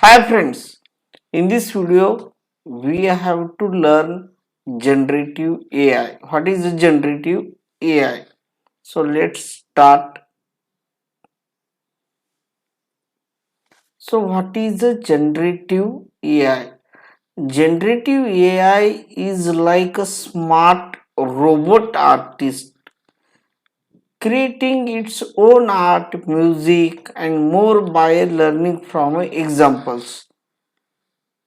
Hi friends, in this video we have to learn generative AI. What is generative AI? So let's start. So what is a generative AI? Generative AI is like a smart robot artist creating its own art, music and more by learning from examples,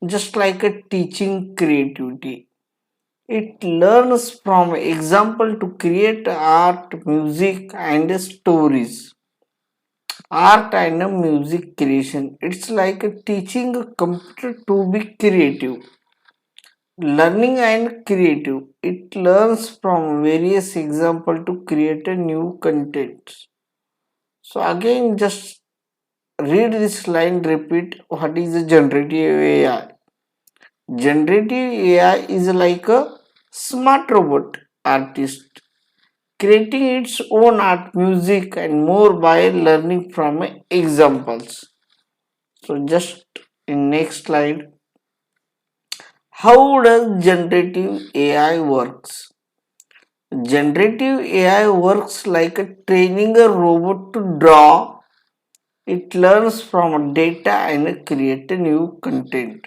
just like a teaching creativity. It learns from example to create art, music and stories. Art and music creation. It's like teaching a computer to be creative. Learning and creative. It learns from various example to create a new content. So again just read this line, repeat what is a generative AI. Generative AI is like a smart robot artist creating its own art, music, and more by learning from examples. So, just in next slide, how does generative AI works? Generative AI works like a training a robot to draw. It learns from data and create a new content.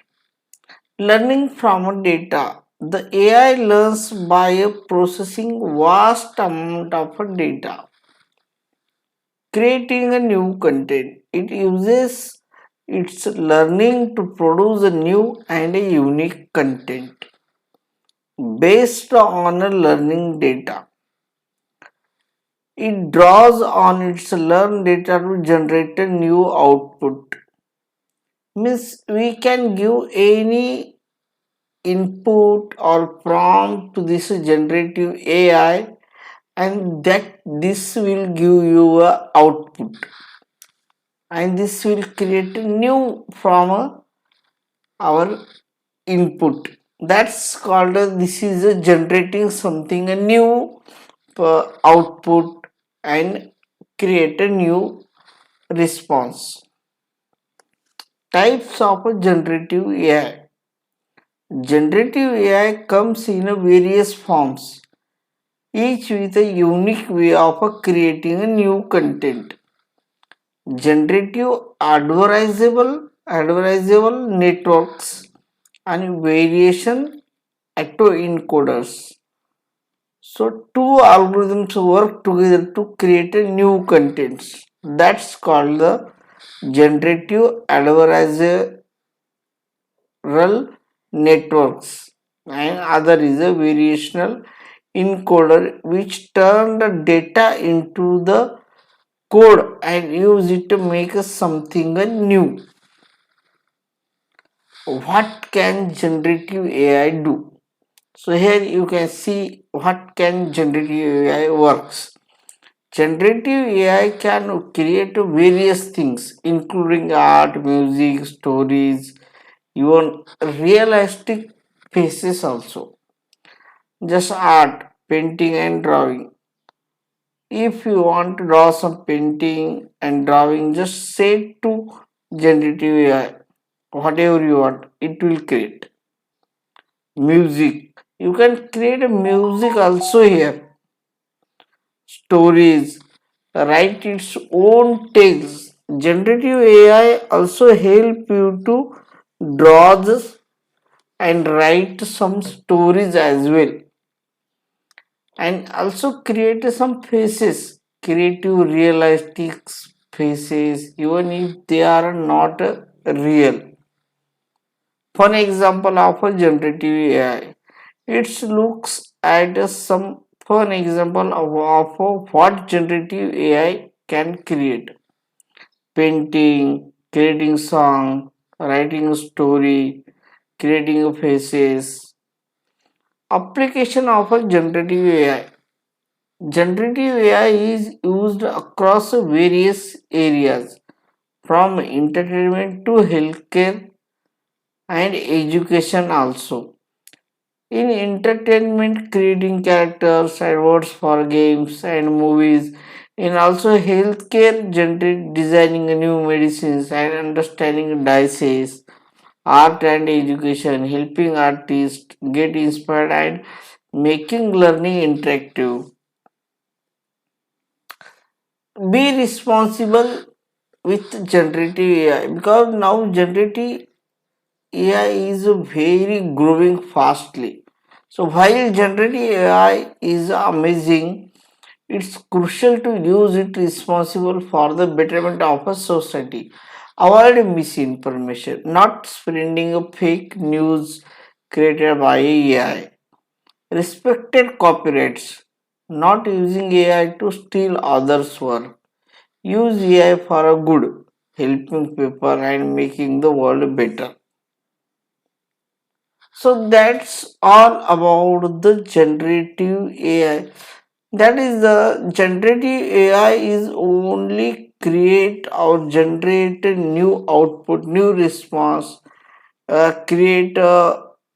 Learning from data. The AI learns by processing vast amount of data, creating a new content. It uses its learning to produce a new and a unique content based on a learning data. It draws on its learned data to generate a new output. Means we can give any input or prompt to this generative AI and that this will give you a output, and this will create a new from our input. That's called this is a generating something a new output and create a new response. Types of a generative AI. Generative AI comes in a various forms, each with a unique way of creating a new content. Generative adversarial networks and variation autoencoders. So two algorithms work together to create a new contents. That's called the generative adversarial networks, and other is a variational encoder which turn the data into the code and use it to make something new. What can generative AI do? So here you can see what can generative AI works. Generative AI can create various things including art, music, stories, even realistic faces also. Just art, painting and drawing. If you want to draw some painting and drawing, just say to generative AI whatever you want, it will create. Music. You can create a music also here. Stories. Write its own text. Generative AI also help you to draw this and write some stories as well, and also create some faces, creative realistic faces even if they are not real. For example of a generative AI, it looks at some fun example of what generative AI can create: painting, creating song, writing a story, creating faces. Application of a generative AI. Generative AI is used across various areas from entertainment to healthcare and education also. In entertainment, creating characters and words for games and movies, In also healthcare, designing new medicines and understanding disease, art and education, helping artists get inspired and making learning interactive. Be responsible with generative AI because now generative AI is very growing fastly. So while generative AI is amazing, it's crucial to use it responsible for the betterment of a society. Avoid misinformation, not spreading a fake news created by AI. Respected copyrights, not using AI to steal others' work. Use AI for a good, helping people and making the world better. So that's all about the generative AI. That is the generative AI is only create or generate a new output, new response, create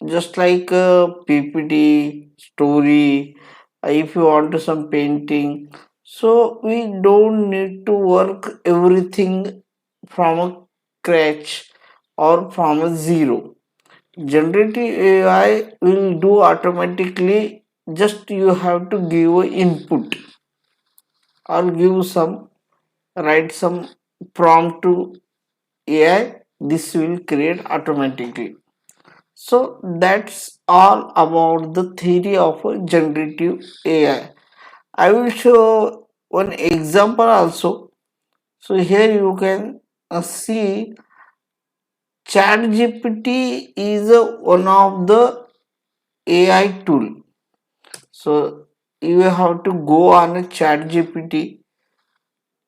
just like a PPT story. If you want to some painting, so we don't need to work everything from a scratch or from a zero. Generative AI will do automatically, just you have to give a input or give some write some prompt to AI, this will create automatically. So that's all about the theory of a generative AI. I will show one example also. So here you can see ChatGPT is one of the AI tool. So you have to go on a ChatGPT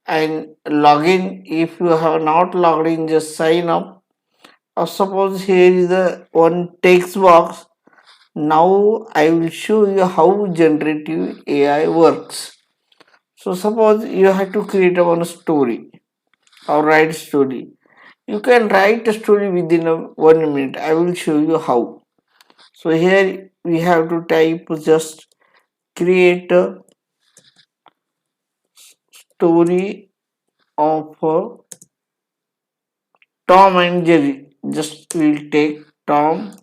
and log in. If you have not logged in, just sign up. Or suppose here is the one text box. Now I will show you how generative AI works. So suppose you have to create a one story or write story. You can write a story within a 1 minute. I will show you how. So here we have to type just create a story of Tom and Jerry. Just we'll take Tom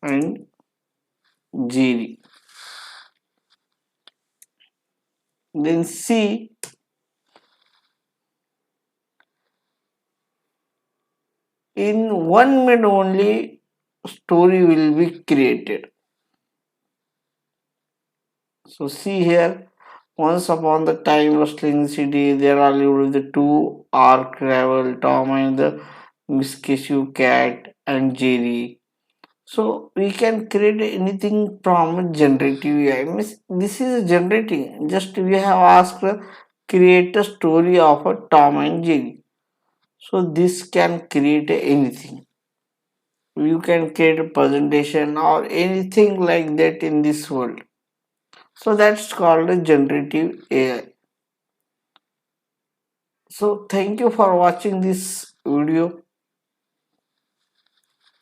and Jerry. Then see in 1 minute only story will be created. So see here, once upon the time rustling city, there are lived the two arc rival Tom and the mischievous cat and Jerry. So we can create anything from generative AI. Means this is generating. Just we have asked create a story of a Tom and Jerry. So this can create anything. You can create a presentation or anything like that in this world. So that's called a generative AI. So thank you for watching this video.